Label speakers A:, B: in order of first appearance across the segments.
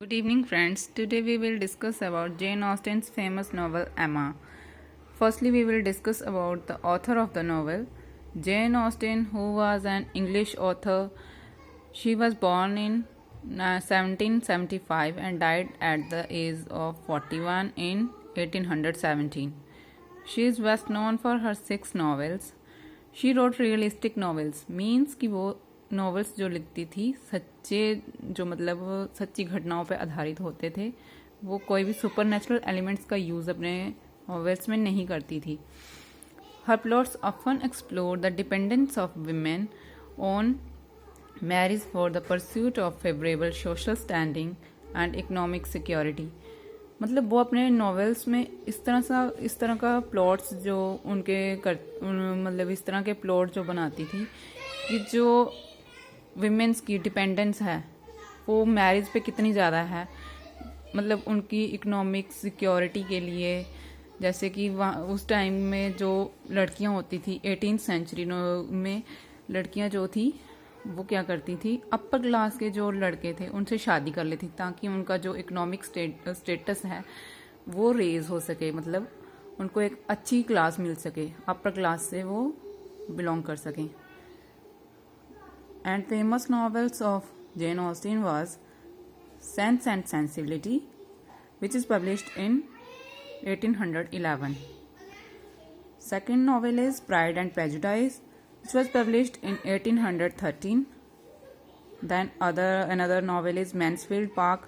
A: Good evening, friends. Today we will discuss about Jane Austen's famous novel Emma. Firstly, we will discuss about the author of the novel, Jane Austen, who was an English author. She was born in 1775 and died at the age of 41 in 1817. She is best known for her 6 novels. She wrote realistic novels, means कि वो novels जो लिखती थी सच्चे जो मतलब सच्ची घटनाओं पर आधारित होते थे, वो कोई भी सुपर नेचुरल एलिमेंट्स का यूज़ अपने नॉवेल्स में नहीं करती थी. Her plots often explore the dependence of women on marriage for the pursuit of favourable social standing and economic security. मतलब वो अपने नॉवेल्स में इस तरह का प्लॉट्स जो मतलब इस तरह के प्लॉट जो बनाती थी कि जो विमेंस की डिपेंडेंस है वो मैरिज पे कितनी ज़्यादा है, मतलब उनकी इकोनॉमिक सिक्योरिटी के लिए. जैसे कि वहाँ उस टाइम में जो लड़कियां होती थी 18th सेंचुरी में, लड़कियां जो थी वो क्या करती थी, अपर क्लास के जो लड़के थे उनसे शादी कर लेती ताकि उनका जो इकोनॉमिक स्टेटस है वो रेज हो सके, मतलब उनको एक अच्छी क्लास मिल सके, अपर क्लास से वो बिलोंग कर सकें. And famous novels of Jane Austen was Sense and Sensibility, which is published in 1811. Second novel is Pride and Prejudice, which was published in 1813. Then another novel is Mansfield Park,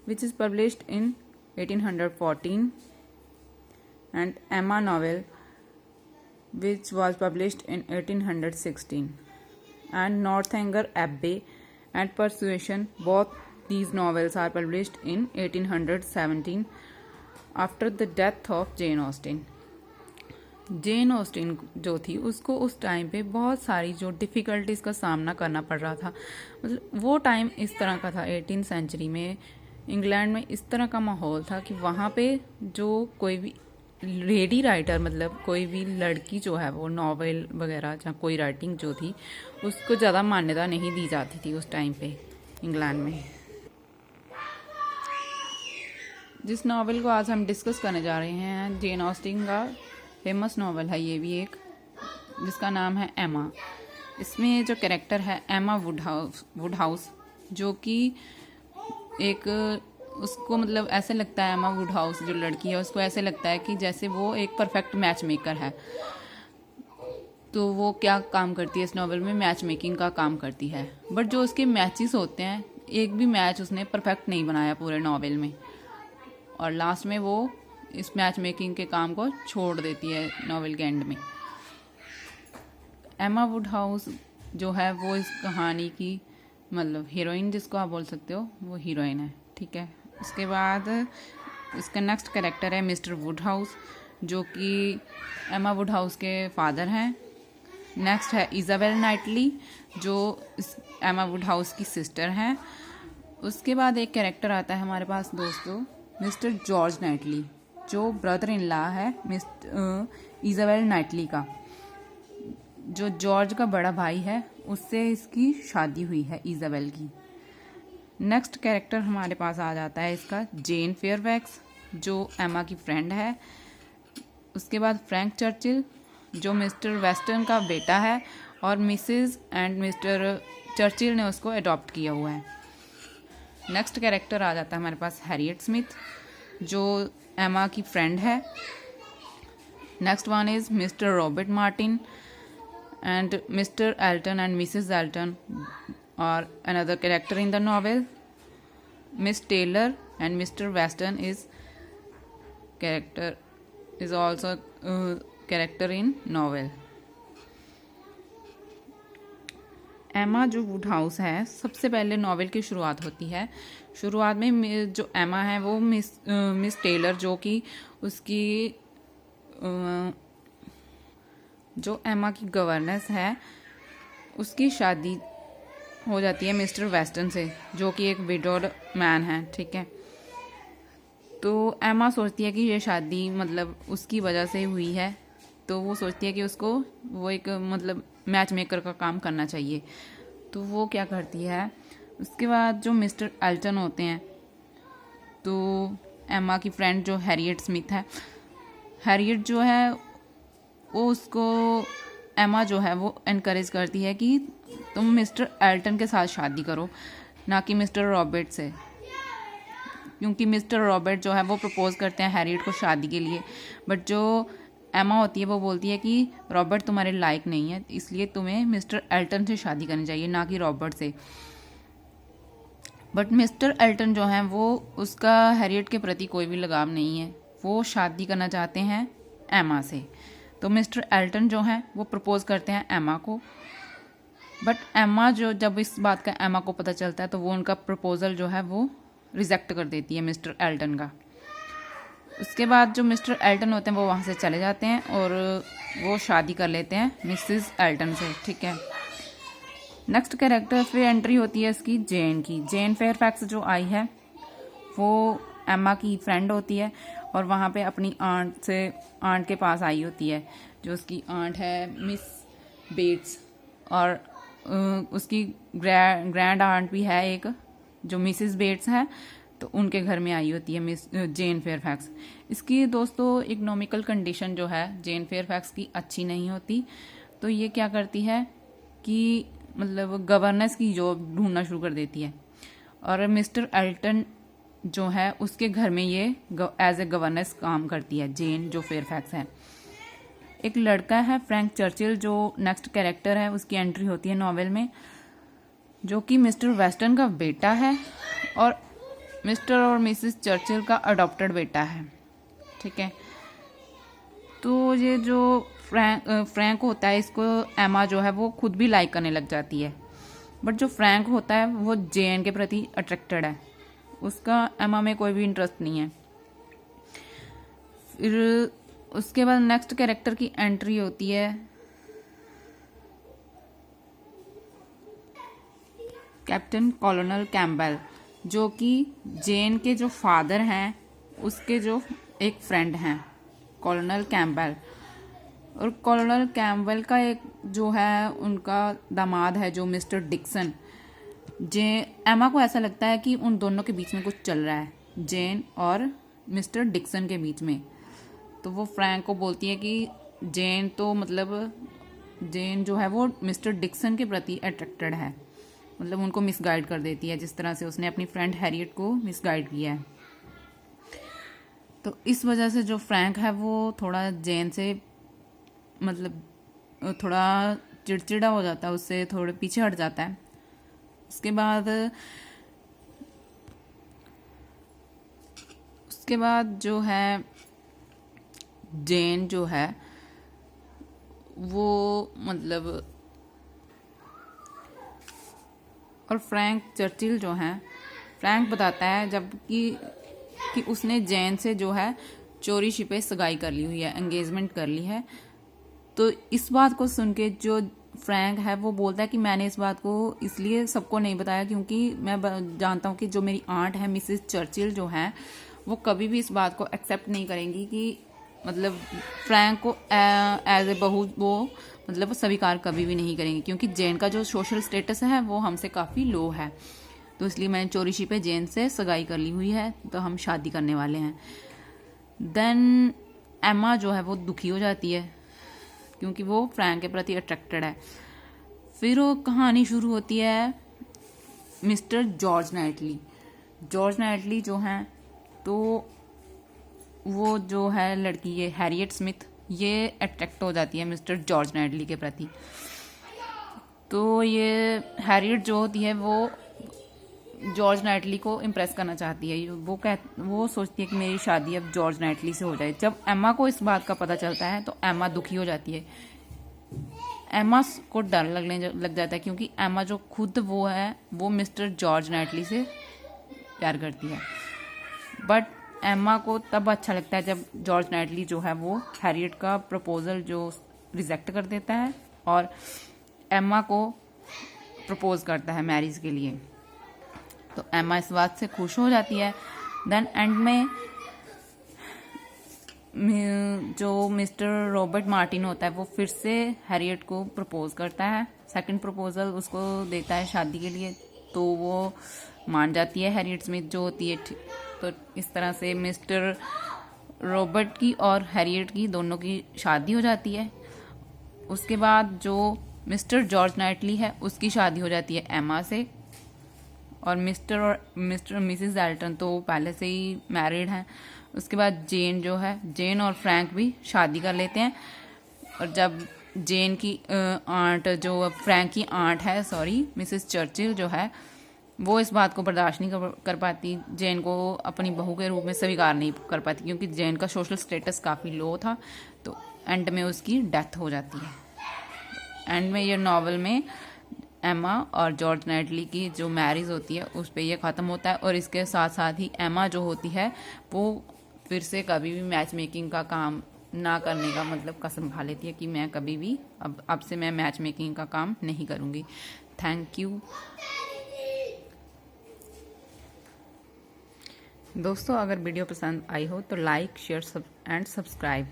A: which is published in 1814. And Emma novel, which was published in 1816. And Northanger Abbey and Persuasion, both these novels are published in 1817 after the death of Jane Austen. Jane Austen जो थी उसको उस time पे बहुत सारी जो difficulties का सामना करना पड़ रहा था. मतलब वो टाइम इस तरह का था, 18th सेंचुरी में इंग्लैंड में इस तरह का माहौल था कि वहाँ पे जो कोई भी लेडी राइटर, मतलब कोई भी लड़की जो है वो नॉवेल वगैरह या कोई राइटिंग जो थी उसको ज़्यादा मान्यता नहीं दी जाती थी उस टाइम पे इंग्लैंड में. जिस नॉवेल को आज हम डिस्कस करने जा रहे हैं, जेन ऑस्टिन का फेमस नॉवेल है ये भी एक, जिसका नाम है एमा. इसमें जो कैरेक्टर है एमा वुडहाउस, जो कि एक उसको मतलब ऐसे लगता है, एमा वुडहाउस जो लड़की है उसको ऐसे लगता है कि जैसे वो एक परफेक्ट मैच मेकर है. तो वो क्या काम करती है इस नॉवेल में, मैच मेकिंग का काम करती है. बट जो उसके मैचेस होते हैं, एक भी मैच उसने परफेक्ट नहीं बनाया पूरे नॉवेल में, और लास्ट में वो इस मैच मेकिंग के काम को छोड़ देती है नॉवेल के एंड में. एमा वुडहाउस जो है वो इस कहानी की मतलब हीरोइन, जिसको आप बोल सकते हो, वो हीरोइन है. ठीक है. उसके बाद इसका नेक्स्ट कैरेक्टर है मिस्टर वुडहाउस, जो कि एमा वुडहाउस के फादर हैं. नेक्स्ट है इजाबेल नाइटली, जो इस एमा वुडहाउस की सिस्टर हैं. उसके बाद एक कैरेक्टर आता है हमारे पास दोस्तों, मिस्टर जॉर्ज नाइटली, जो ब्रदर इन लॉ है इजाबेल नाइटली का. जो जॉर्ज का बड़ा भाई है उससे इसकी शादी हुई है इजाबेल की. नेक्स्ट कैरेक्टर हमारे पास आ जाता है इसका जेन फेयरफैक्स, जो एमा की फ्रेंड है. उसके बाद फ्रैंक चर्चिल, जो मिस्टर वेस्टर्न का बेटा है और मिसेस एंड मिस्टर चर्चिल ने उसको अडॉप्ट किया हुआ है. नेक्स्ट कैरेक्टर आ जाता है हमारे पास हैरियट स्मिथ, जो एमा की फ्रेंड है. Next one is Mr Robert Martin and Mr Elton and Mrs Elton or another character in the novel. Miss Taylor and Mr. Weston is also character in novel. एमा जो Woodhouse है, सबसे पहले novel की शुरुआत होती है. शुरुआत में जो एमा है वो मिस टेलर, जो कि उसकी जो एमा की गवर्नेंस है, उसकी शादी हो जाती है मिस्टर वेस्टर्न से, जो कि एक विडोड मैन है. ठीक है. तो एमा सोचती है कि ये शादी मतलब उसकी वजह से हुई है, तो वो सोचती है कि उसको वो एक मतलब मैच मेकर का काम करना चाहिए. तो वो क्या करती है, उसके बाद जो मिस्टर एल्टन होते हैं तो एमा की फ्रेंड जो हैरियट स्मिथ है, हैरियट जो है वो उसको, एमा जो है वो एनकरेज करती है कि तुम मिस्टर एल्टन के साथ शादी करो, ना कि मिस्टर रॉबर्ट से, क्योंकि मिस्टर रॉबर्ट जो है वो प्रपोज करते हैं हैरियट को शादी के लिए। बट जो एमा होती है वो बोलती है कि रॉबर्ट तुम्हारे लायक नहीं है, इसलिए तुम्हें मिस्टर एल्टन से शादी करनी चाहिए, ना कि रॉबर्ट से। बट मिस्टर एल्टन जो है वो, उसका हैरियट के प्रति कोई भी लगाव नहीं है, वो शादी करना चाहते हैं एमा से। तो मिस्टर एल्टन जो है वो प्रपोज करते हैं एमा को। बट एमा जो, जब इस बात का एमा को पता चलता है तो वो उनका प्रपोजल जो है वो रिजेक्ट कर देती है मिस्टर एल्टन का। उसके बाद जो मिस्टर एल्टन होते हैं वो वहाँ से चले जाते हैं और वो शादी कर लेते हैं मिसिस एल्टन से, ठीक है। नेक्स्ट कैरेक्टर फिर एंट्री होती है इसकी जेन की। जेन फेयरफैक्स जो आई है वो एमा की फ्रेंड होती है और वहाँ पे अपनी आंट के पास आई होती है, जो उसकी आंट है मिस बेट्स, और उसकी ग्रैंड आंट भी है एक जो मिसिस बेट्स है, तो उनके घर में आई होती है मिस जेन फेयरफैक्स। इसकी दोस्तों इकोनॉमिकल कंडीशन जो है जेन फेयरफैक्स की अच्छी नहीं होती, तो ये क्या करती है कि मतलब गवर्नेंस की जॉब ढूंढना शुरू कर देती है, और मिस्टर एल्टन जो है उसके घर में ये एज ए गवर्नेंस काम करती है जेन जो फेयरफैक्स है। एक लड़का है फ्रैंक चर्चिल जो नेक्स्ट कैरेक्टर है, उसकी एंट्री होती है नॉवेल में, जो कि मिस्टर वेस्टन का बेटा है और मिस्टर और मिसेस चर्चिल का अडॉप्टेड बेटा है, ठीक है। तो ये जो फ्रैंक होता है, इसको एमा जो है वो खुद भी लाइक करने लग जाती है। बट जो फ्रैंक होता है वो जेन के प्रति अट्रैक्टेड है, उसका एमा में कोई भी इंटरेस्ट नहीं है। फिर उसके बाद नेक्स्ट कैरेक्टर की एंट्री होती है कैप्टन कॉलोनल कैम्पबेल, जो कि जेन के जो फादर हैं उसके जो एक फ्रेंड हैं कॉलोनल कैम्पबेल। और कॉलोनल कैम्पबेल का एक जो है उनका दामाद है जो मिस्टर डिक्सन। एमा को ऐसा लगता है कि उन दोनों के बीच में कुछ चल रहा है, जेन और मिस्टर डिक्सन के बीच में। तो वो फ्रैंक को बोलती है कि जेन तो मतलब जेन जो है वो मिस्टर डिक्सन के प्रति अट्रैक्टेड है, मतलब उनको मिसगाइड कर देती है जिस तरह से उसने अपनी फ्रेंड हैरियट को मिसगाइड किया है। तो इस वजह से जो फ्रैंक है वो थोड़ा जेन से मतलब थोड़ा चिड़चिड़ा हो जाता है, उससे थोड़े पीछे हट जाता है। उसके बाद जो है जेन जो है वो मतलब, और फ्रैंक चर्चिल जो है, फ्रैंक बताता है कि उसने जेन से जो है चोरी छिपे सगाई कर ली हुई है, एंगेजमेंट कर ली है। तो इस बात को सुन के जो फ्रैंक है वो बोलता है कि मैंने इस बात को इसलिए सबको नहीं बताया क्योंकि मैं जानता हूँ कि जो मेरी आंट है मिसिस चर्चिल जो है वो कभी भी इस बात को एक्सेप्ट नहीं करेंगी कि मतलब फ्रैंक को एज ए बहू वो मतलब स्वीकार कभी भी नहीं करेंगे, क्योंकि जेन का जो सोशल स्टेटस है वो हमसे काफ़ी लो है। तो इसलिए मैंने चोरी छिपे जेन से सगाई कर ली हुई है, तो हम शादी करने वाले हैं। देन एमा जो है वो दुखी हो जाती है क्योंकि वो फ्रैंक के प्रति अट्रैक्टेड है। फिर वो कहानी शुरू होती है मिस्टर जॉर्ज नाइटली जो हैं, तो वो जो है लड़की ये हैरियट स्मिथ, ये अट्रैक्ट हो जाती है मिस्टर जॉर्ज नाइटली के प्रति। तो ये हैरियट जो होती है वो जॉर्ज नाइटली को इम्प्रेस करना चाहती है। वो सोचती है कि मेरी शादी अब जॉर्ज नाइटली से हो जाए। जब एमा को इस बात का पता चलता है तो एमा दुखी हो जाती है। एमा को डर लगने लग जाता है क्योंकि एमा जो खुद वो है वो मिस्टर जॉर्ज नाइटली से प्यार करती है। बट एमा को तब अच्छा लगता है जब जॉर्ज नाइटली जो है वो हैरियट का प्रपोजल जो रिजेक्ट कर देता है और एमा को प्रपोज करता है मैरिज के लिए। तो एमा इस बात से खुश हो जाती है। देन एंड में जो मिस्टर रॉबर्ट मार्टिन होता है वो फिर से हैरियट को प्रपोज करता है, सेकंड प्रपोजल उसको देता है शादी के लिए। तो वो मान जाती है हैरियट स्मिथ जो होती है, तो इस तरह से मिस्टर रॉबर्ट की और हैरियट की दोनों की शादी हो जाती है। उसके बाद जो मिस्टर जॉर्ज नाइटली है उसकी शादी हो जाती है एमा से, और मिस्टर मिसिस डाल्टन तो पहले से ही मैरिड हैं। उसके बाद जेन जो है, जेन और फ्रैंक भी शादी कर लेते हैं। और जब जेन की आंट, जो फ्रैंक की आंट है, सॉरी मिसिस चर्चिल जो है, वो इस बात को बर्दाश्त नहीं कर पाती, जेन को अपनी बहू के रूप में स्वीकार नहीं कर पाती, क्योंकि जेन का सोशल स्टेटस काफ़ी लो था। तो एंड में उसकी डेथ हो जाती है। एंड में ये नॉवल में एमा और जॉर्ज नाइटली की जो मैरिज होती है उस पर यह ख़त्म होता है। और इसके साथ साथ ही एमा जो होती है वो फिर से कभी भी मैच मेकिंग का काम ना करने का मतलब कसम खा लेती है कि मैं कभी भी अब से मैं मैच मेकिंग का काम नहीं करूँगी। थैंक यू दोस्तों। अगर वीडियो पसंद आई हो तो लाइक, शेयर एंड सब्सक्राइब।